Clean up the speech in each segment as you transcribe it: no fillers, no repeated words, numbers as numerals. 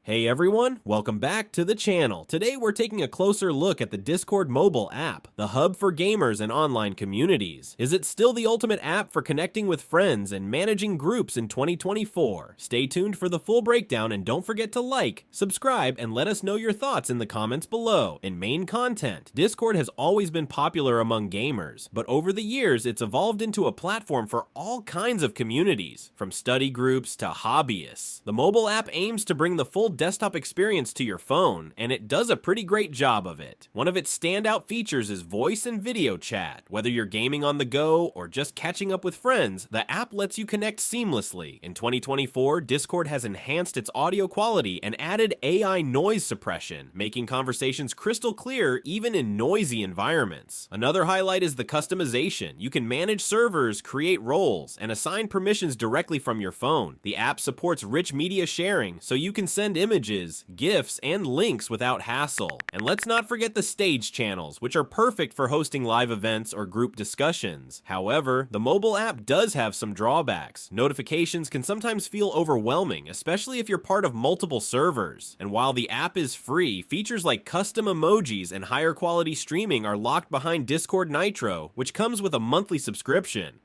Hey everyone, welcome back to the channel. Today we're taking a closer look at the Discord mobile app, the hub for gamers and online communities. Is it still the ultimate app for connecting with friends and managing groups in 2024? Stay tuned for the full breakdown and don't forget to like, subscribe, and let us know your thoughts in the comments below. In main content, Discord has always been popular among gamers, but over the years it's evolved into a platform for all kinds of communities, from study groups to hobbyists. The mobile app aims to bring the full desktop experience to your phone, and it does a pretty great job of it. One of its standout features is voice and video chat. Whether you're gaming on the go or just catching up with friends, the app lets you connect seamlessly. In 2024, Discord has enhanced its audio quality and added AI noise suppression, making conversations crystal clear even in noisy environments. Another highlight is the customization. You can manage servers, create roles, and assign permissions directly from your phone. The app supports rich media sharing, so you can send images, GIFs, and links without hassle. And let's not forget the stage channels, which are perfect for hosting live events or group discussions. However, the mobile app does have some drawbacks. Notifications can sometimes feel overwhelming, especially if you're part of multiple servers. And while the app is free, features like custom emojis and higher quality streaming are locked behind Discord Nitro, which comes with a monthly subscription.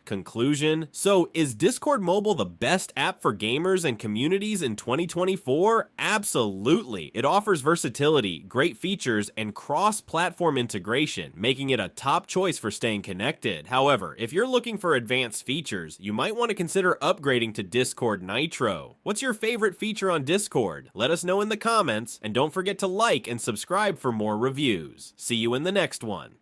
Conclusion: so is Discord Mobile the best app for gamers and communities in 2024? Absolutely. It offers versatility, great features, and cross-platform integration, making it a top choice for staying connected. However, if you're looking for advanced features, you might want to consider upgrading to Discord Nitro. What's your favorite feature on Discord? Let us know in the comments, and don't forget to like and subscribe for more reviews. See you in the next one.